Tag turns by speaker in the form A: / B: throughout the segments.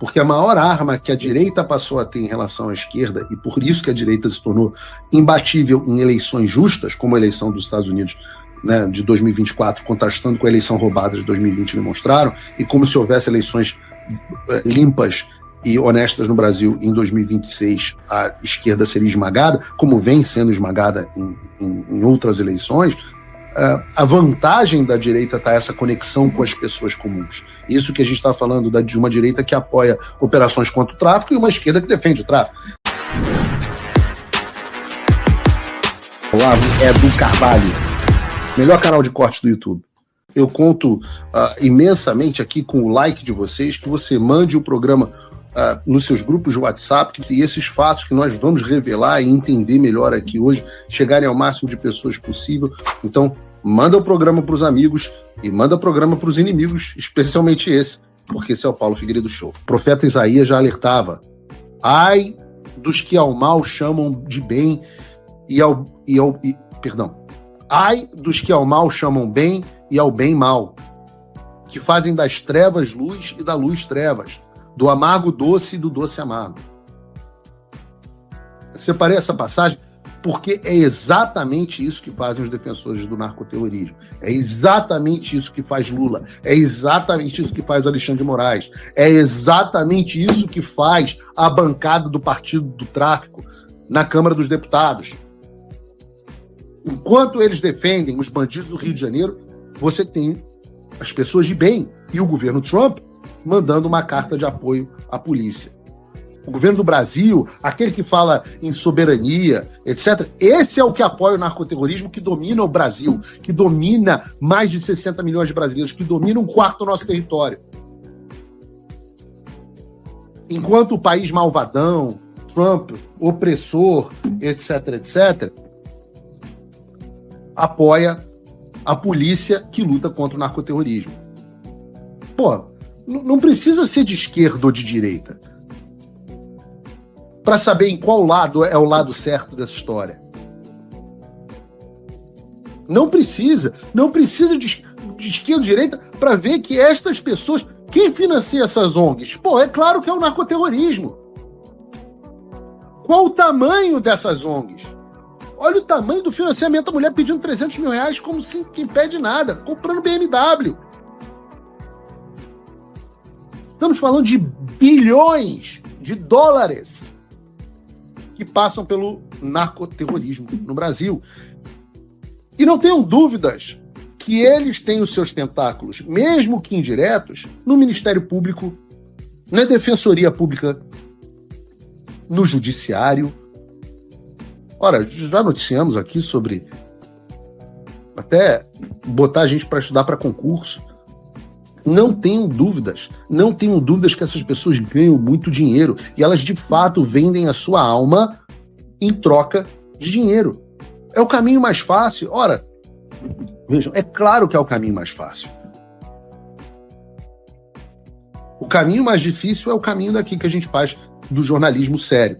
A: Porque a maior arma que a direita passou a ter em relação à esquerda, e por isso que a direita se tornou imbatível em eleições justas, como a eleição dos Estados Unidos, né, de 2024, contrastando com a eleição roubada de 2020 demonstraram, e como se houvesse eleições limpas e honestas no Brasil em 2026, a esquerda seria esmagada, como vem sendo esmagada em outras eleições. A vantagem da direita está essa conexão com as pessoas comuns. Isso que a gente está falando de uma direita que apoia operações contra o tráfico e uma esquerda que defende o tráfico. Olavo Edu Carvalho, melhor canal de cortes do YouTube. Eu conto imensamente aqui com o like de vocês, que você mande o programa nos seus grupos de WhatsApp, que esses fatos que nós vamos revelar e entender melhor aqui hoje chegarem ao máximo de pessoas possível. Então, manda o programa para os amigos e manda o programa para os inimigos, especialmente esse, porque esse é o Paulo Figueiredo Show. O profeta Isaías já alertava: ai dos que ao mal chamam de bem ai dos que ao mal chamam bem e ao bem mal, que fazem das trevas luz e da luz trevas, do amargo doce e do doce amargo. Separei essa passagem porque é exatamente isso que fazem os defensores do narcoterrorismo. É exatamente isso que faz Lula. É exatamente isso que faz Alexandre de Moraes. É exatamente isso que faz a bancada do Partido do Tráfico na Câmara dos Deputados. Enquanto eles defendem os bandidos do Rio de Janeiro, você tem as pessoas de bem e o governo Trump mandando uma carta de apoio à polícia. O governo do Brasil, aquele que fala em soberania, etc., esse é o que apoia o narcoterrorismo, que domina o Brasil, que domina mais de 60 milhões de brasileiros, que domina um quarto do nosso território. Enquanto o país malvadão, Trump, opressor, etc., etc., apoia a polícia que luta contra o narcoterrorismo. Pô, não precisa ser de esquerda ou de direita para saber em qual lado é o lado certo dessa história. Não precisa de esquerda ou direita para ver que estas pessoas, quem financia essas ONGs? Pô, é claro que é o narcoterrorismo. Qual o tamanho dessas ONGs? Olha o tamanho do financiamento, a mulher pedindo 300 mil reais como se quem pede nada, comprando BMW. Estamos falando de bilhões de dólares que passam pelo narcoterrorismo no Brasil. E não tenham dúvidas que eles têm os seus tentáculos, mesmo que indiretos, no Ministério Público, na Defensoria Pública, no Judiciário. Ora, já noticiamos aqui sobre até botar a gente para estudar para concurso. Não tenham dúvidas que essas pessoas ganham muito dinheiro e elas de fato vendem a sua alma em troca de dinheiro. É o caminho mais fácil. Ora, vejam, é claro que é o caminho mais fácil. O caminho mais difícil é o caminho daqui que a gente faz do jornalismo sério.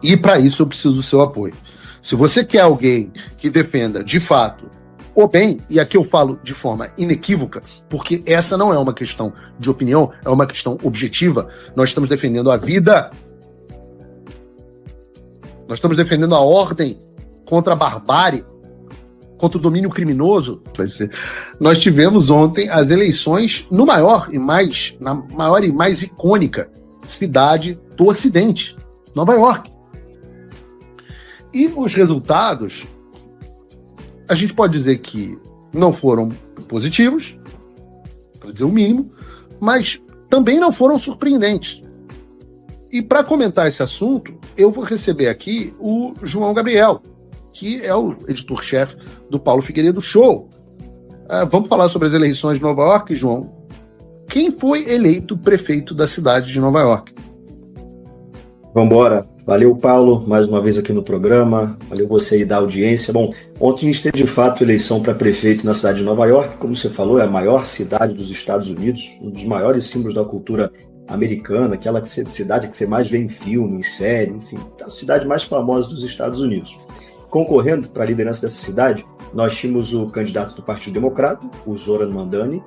A: E para isso eu preciso do seu apoio. Se você quer alguém que defenda de fato o bem, e aqui eu falo de forma inequívoca, porque essa não é uma questão de opinião, é uma questão objetiva. Nós estamos defendendo a vida, nós estamos defendendo a ordem contra a barbárie, contra o domínio criminoso. Nós tivemos ontem as eleições na maior e mais icônica cidade do Ocidente, Nova York. E os resultados, a gente pode dizer que não foram positivos, para dizer o mínimo, mas também não foram surpreendentes. E para comentar esse assunto, eu vou receber aqui o João Gabriel, que é o editor-chefe do Paulo Figueiredo Show. Vamos falar sobre as eleições de Nova York, João. Quem foi eleito prefeito da cidade de Nova York?
B: Vamos embora. Valeu, Paulo, mais uma vez aqui no programa. Valeu você aí da audiência. Bom, ontem a gente teve de fato eleição para prefeito na cidade de Nova York. Como você falou, é a maior cidade dos Estados Unidos, um dos maiores símbolos da cultura americana, aquela cidade que você mais vê em filme, em série, enfim, a cidade mais famosa dos Estados Unidos. concorrendo para a liderança dessa cidade, nós tínhamos o candidato do Partido Democrata, o Zoran Mandani,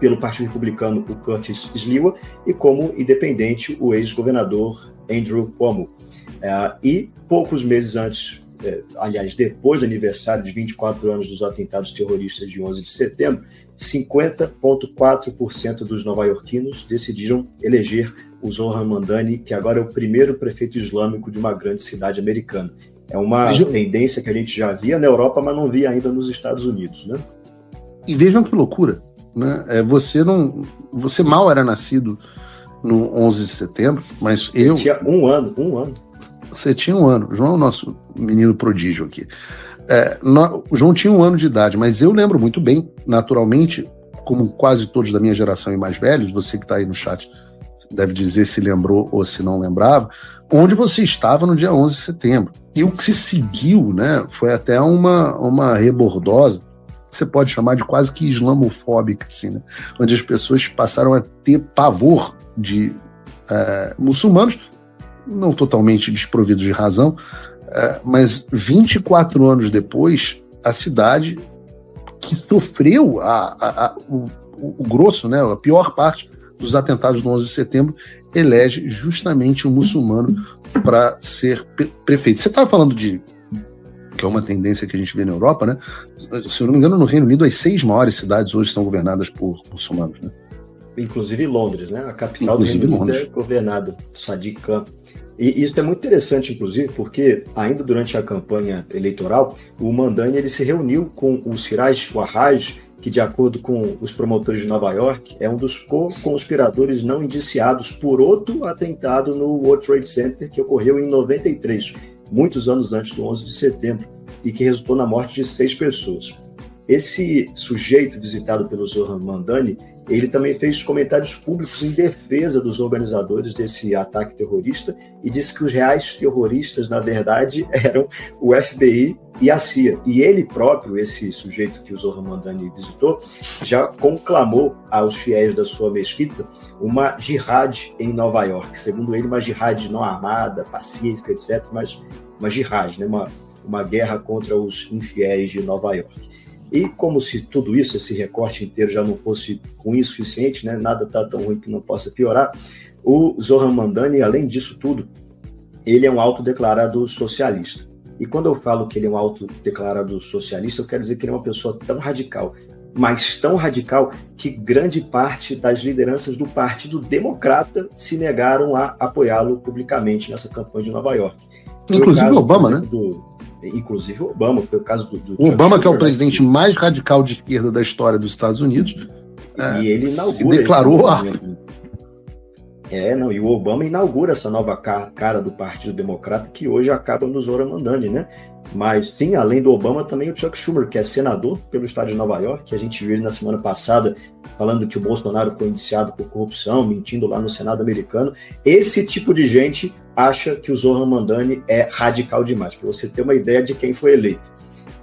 B: pelo Partido Republicano, o Curtis Sliwa, e como independente, o ex-governador Andrew Cuomo. E poucos meses antes, aliás, depois do aniversário de 24 anos dos atentados terroristas de 11 de setembro, 50,4% dos nova-iorquinos decidiram eleger o Zoran Mandani, que agora é o primeiro prefeito islâmico de uma grande cidade americana. É uma tendência que a gente já via na Europa, mas não via ainda nos Estados Unidos, né?
A: E vejam que loucura, né? Você mal era nascido no 11 de setembro, mas eu
B: tinha um ano.
A: Você tinha um ano. O João é o nosso menino prodígio aqui. O João tinha 1 ano de idade, mas eu lembro muito bem, naturalmente, como quase todos da minha geração e mais velhos, você que está aí no chat deve dizer se lembrou ou se não lembrava, onde você estava no dia 11 de setembro. E o que se seguiu, né, foi até uma rebordosa, você pode chamar de quase que islamofóbica, assim, né, onde as pessoas passaram a ter pavor de muçulmanos, não totalmente desprovidos de razão, mas 24 anos depois, a cidade que sofreu o grosso, né, a pior parte dos atentados do 11 de setembro, elege justamente um muçulmano para ser prefeito. Você estava falando que é uma tendência que a gente vê na Europa, né? Se eu não me engano, no Reino Unido, as 6 maiores cidades hoje são governadas por muçulmanos, né?
B: Inclusive Londres, né? A capital do Reino Unido é governada por Sadiq Khan. E isso é muito interessante, inclusive, porque ainda durante a campanha eleitoral, o Mandani ele se reuniu com o Siraj Warraj, que, de acordo com os promotores de Nova York, é um dos co-conspiradores não indiciados por outro atentado no World Trade Center que ocorreu em 93, muitos anos antes do 11 de setembro, e que resultou na morte de 6 pessoas. Esse sujeito visitado pelo Zoran Mandani, ele também fez comentários públicos em defesa dos organizadores desse ataque terrorista e disse que os reais terroristas, na verdade, eram o FBI e a CIA. E ele próprio, esse sujeito que o Zoran Mandani visitou, já conclamou aos fiéis da sua mesquita uma jihad em Nova York. Segundo ele, uma jihad não armada, pacífica, etc., mas uma jihad, né? uma guerra contra os infiéis de Nova York. E como se tudo isso, esse recorte inteiro já não fosse ruim o suficiente, né? Nada está tão ruim que não possa piorar, o Zoran Mandani, além disso tudo, ele é um autodeclarado socialista. E quando eu falo que ele é um autodeclarado socialista, eu quero dizer que ele é uma pessoa tão radical, mas tão radical que grande parte das lideranças do Partido Democrata se negaram a apoiá-lo publicamente nessa campanha de Nova York.
A: Inclusive o Obama, né?
B: Inclusive o Obama, foi o caso do
A: o Obama, que é o presidente mais radical de esquerda da história dos Estados Unidos,
B: e ele inaugura
A: se declarou
B: e o Obama inaugura essa nova cara do Partido Democrata, que hoje acaba no Zoran Mandani, né? Mas sim, além do Obama, também o Chuck Schumer, que é senador pelo estado de Nova York, que a gente viu ele na semana passada falando que o Bolsonaro foi indiciado por corrupção, mentindo lá no Senado americano. Esse tipo de gente acha que o Zoran Mandani é radical demais, para você ter uma ideia de quem foi eleito.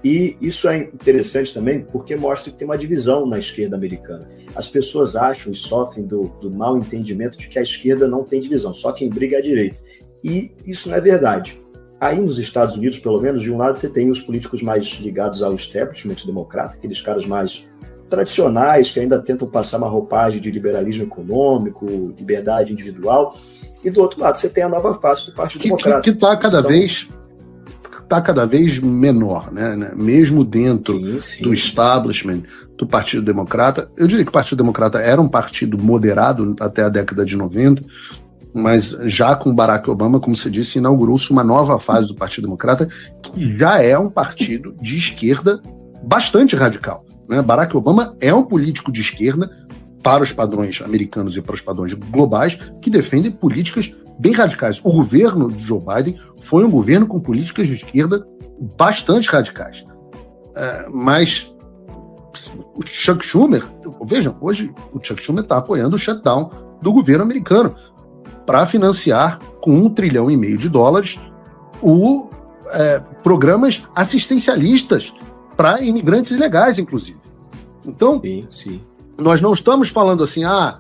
B: E isso é interessante também porque mostra que tem uma divisão na esquerda americana. As pessoas acham e sofrem do mal entendimento de que a esquerda não tem divisão, só quem briga é a direita. E isso não é verdade. Aí nos Estados Unidos, pelo menos, de um lado você tem os políticos mais ligados ao establishment democrata, aqueles caras mais tradicionais que ainda tentam passar uma roupagem de liberalismo econômico, liberdade individual. E do outro lado você tem a nova face do Partido Democrata.
A: Que está cada vez menor, né? Mesmo dentro do establishment do Partido Democrata. Eu diria que o Partido Democrata era um partido moderado até a década de 90, mas já com Barack Obama, como você disse, inaugurou-se uma nova fase do Partido Democrata, que já é um partido de esquerda bastante radical, né? Barack Obama é um político de esquerda para os padrões americanos e para os padrões globais, que defendem políticas bem radicais. O governo de Joe Biden foi um governo com políticas de esquerda bastante radicais. Mas o Chuck Schumer, vejam, hoje o Chuck Schumer está apoiando o shutdown do governo americano para financiar com $1,5 trilhão de dólares programas assistencialistas para imigrantes ilegais, inclusive. Então,
B: sim.
A: Nós não estamos falando assim, a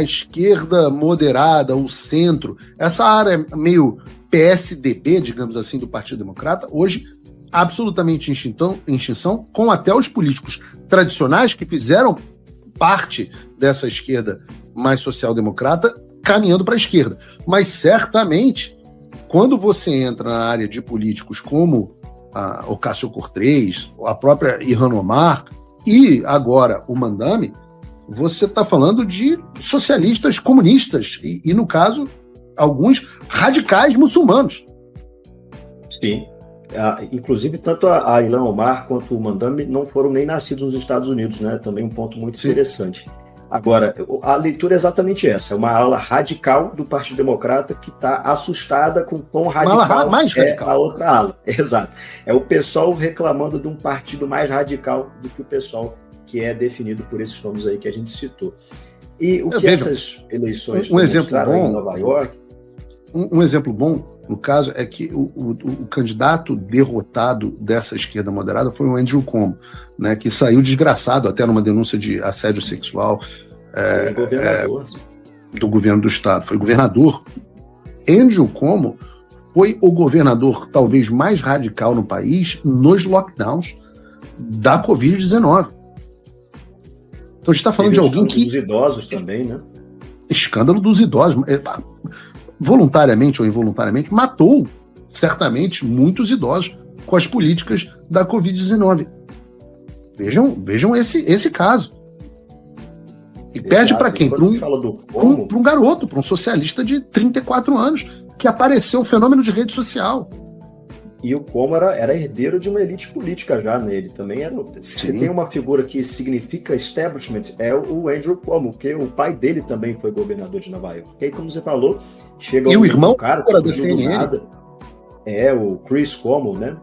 A: esquerda moderada, o centro, essa área meio PSDB, digamos assim, do Partido Democrata, hoje absolutamente em extinção, com até os políticos tradicionais que fizeram parte dessa esquerda mais social-democrata caminhando para a esquerda. Mas certamente, quando você entra na área de políticos como a Ocasio-Cortez, a própria Ilhan Omar e agora o Mandami, você está falando de socialistas comunistas e, no caso, alguns radicais muçulmanos.
B: Sim. Inclusive, tanto a Ilhan Omar quanto o Mandami não foram nem nascidos nos Estados Unidos, né? Também um ponto muito interessante. Agora, a leitura é exatamente essa. É uma ala radical do Partido Democrata que está assustada com o quão radical
A: mais radical.
B: A outra ala. Exato. É o pessoal reclamando de um partido mais radical do que o pessoal que é definido por esses nomes aí que a gente citou. E o que essas eleições
A: demonstraram
B: em Nova York...
A: Um exemplo bom, no caso, é que o candidato derrotado dessa esquerda moderada foi o Andrew Cuomo, né, que saiu desgraçado até numa denúncia de assédio sexual do governo do estado. Foi governador. Andrew Cuomo foi o governador talvez mais radical no país nos lockdowns da Covid-19. Então a gente está falando de alguém que...
B: Dos idosos também, né?
A: Escândalo dos idosos. Voluntariamente ou involuntariamente, matou, certamente, muitos idosos com as políticas da Covid-19. Vejam esse caso. E perde para quem? Para um garoto, para um socialista de 34 anos, que apareceu um fenômeno de rede social.
B: E o Cuomo era herdeiro de uma elite política já, né? Ele também era... Se tem uma figura que significa establishment, é o Andrew Cuomo, porque o pai dele também foi governador de Nova York. E aí, como você falou, chega
A: o irmão
B: cara
A: da CNN.
B: O Chris Cuomo, né?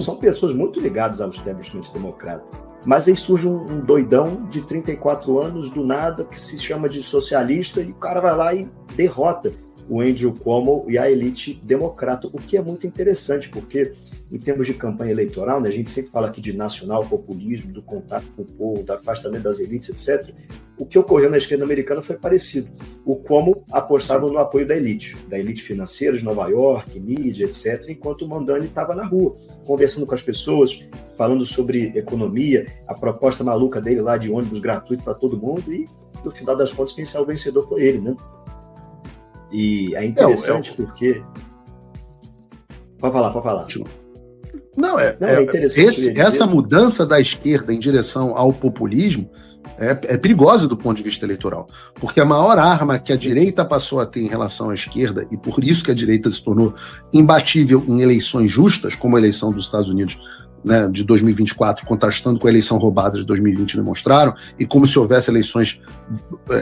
B: São pessoas muito ligadas ao establishment democrata. Mas aí surge um doidão de 34 anos, do nada, que se chama de socialista, e o cara vai lá e derrota o Andrew Cuomo e a elite democrata, o que é muito interessante, porque em termos de campanha eleitoral, né, a gente sempre fala aqui de nacional populismo, do contato com o povo, do afastamento das elites, etc. O que ocorreu na esquerda americana foi parecido. O Cuomo apostava no apoio da elite financeira de Nova York, mídia, etc., enquanto o Mandani estava na rua, conversando com as pessoas, falando sobre economia, a proposta maluca dele lá de ônibus gratuito para todo mundo, e no final das contas quem saiu vencedor foi ele, né? E é interessante porque... Pode falar.
A: Não, é interessante. Essa mudança da esquerda em direção ao populismo é perigosa do ponto de vista eleitoral. Porque a maior arma que a direita passou a ter em relação à esquerda, e por isso que a direita se tornou imbatível em eleições justas, como a eleição dos Estados Unidos, né, de 2024, contrastando com a eleição roubada de 2020 demonstraram, e como se houvesse eleições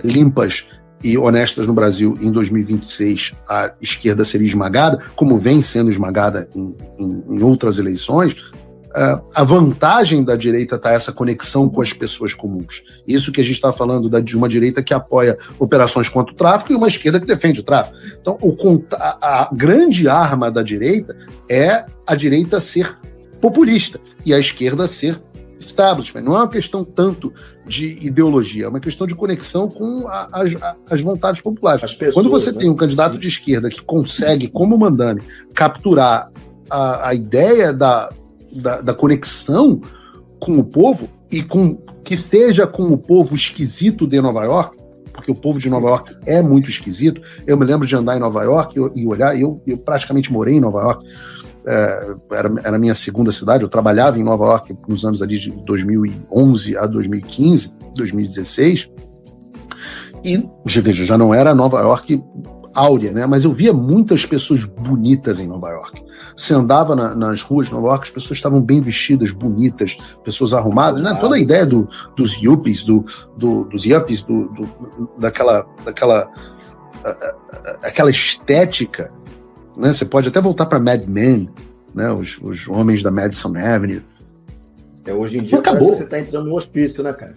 A: limpas e honestas no Brasil em 2026, a esquerda seria esmagada, como vem sendo esmagada em outras eleições. A vantagem da direita está essa conexão com as pessoas comuns. Isso que a gente está falando de uma direita que apoia operações contra o tráfico e uma esquerda que defende o tráfico. Então, a grande arma da direita é a direita ser populista e a esquerda ser establishment. Não é uma questão tanto de ideologia, é uma questão de conexão com as vontades populares. As pessoas, quando você tem um candidato de esquerda que consegue, como o Mandani, capturar a ideia da conexão com o povo e que seja com o povo esquisito de Nova York, porque o povo de Nova York é muito esquisito. Eu me lembro de andar em Nova York e olhar, eu praticamente morei em Nova York, era a minha segunda cidade, eu trabalhava em Nova York nos anos ali de 2011 a 2015, 2016, e veja, já não era Nova York áurea, né? Mas eu via muitas pessoas bonitas em Nova York. Você andava nas ruas de Nova York, as pessoas estavam bem vestidas, bonitas, pessoas arrumadas, né? Toda a ideia dos yuppies, daquela estética, né? Você pode até voltar para Mad Men, né? Os homens da Madison Avenue.
B: Hoje em dia acabou. Você está entrando no hospício, né, cara?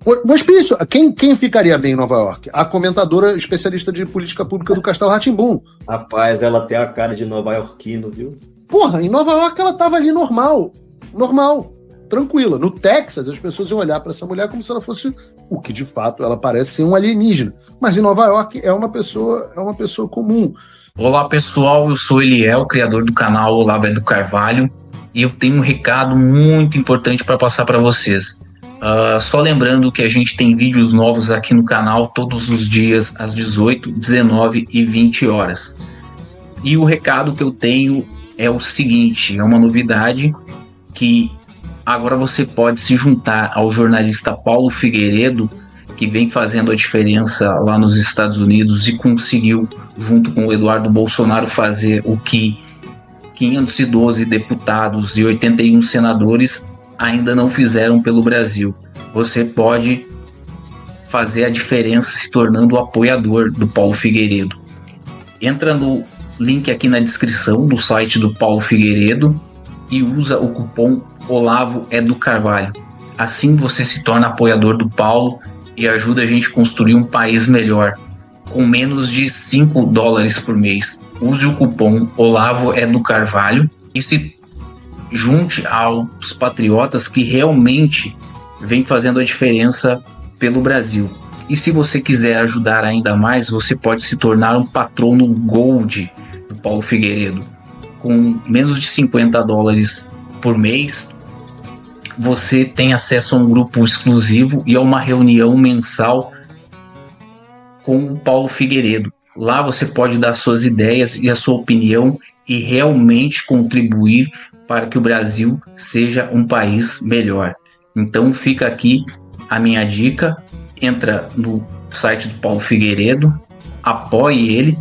A: O hospício. Quem ficaria bem em Nova York? A comentadora especialista de política pública do Castelo Rá-Tim-Bum.
B: Rapaz, ela tem a cara de nova-iorquino, viu?
A: Porra, em Nova York ela tava ali normal, tranquila. No Texas, as pessoas iam olhar para essa mulher como se ela fosse o que, de fato, ela parece ser um alienígena. Mas em Nova York é uma pessoa comum.
C: Olá, pessoal. Eu sou Eliel, criador do canal Olavo do Carvalho. e eu tenho um recado muito importante para passar para vocês. Só lembrando que a gente tem vídeos novos aqui no canal todos os dias às 18, 19 e 20 horas. E o recado que eu tenho é o seguinte, é uma novidade que agora você pode se juntar ao jornalista Paulo Figueiredo, que vem fazendo a diferença lá nos Estados Unidos e conseguiu, junto com o Eduardo Bolsonaro, fazer o que 512 deputados e 81 senadores ainda não fizeram pelo Brasil. Você pode fazer a diferença se tornando apoiador do Paulo Figueiredo. Entra no link aqui na descrição do site do Paulo Figueiredo e usa o cupom Olavo é do Carvalho. Assim você se torna apoiador do Paulo e ajuda a gente a construir um país melhor, com menos de $5 por mês. Use o cupom Olavo é do Carvalho e se junte aos patriotas que realmente vêm fazendo a diferença pelo Brasil. E se você quiser ajudar ainda mais, você pode se tornar um patrono Gold do Paulo Figueiredo. Com menos de $50 por mês, você tem acesso a um grupo exclusivo e a uma reunião mensal com o Paulo Figueiredo. Lá você pode dar suas ideias e a sua opinião e realmente contribuir para que o Brasil seja um país melhor. Então fica aqui a minha dica, entra no site do Paulo Figueiredo, apoie ele,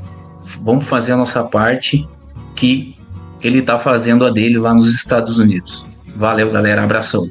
C: vamos fazer a nossa parte, que ele está fazendo a dele lá nos Estados Unidos. Valeu, galera, abração.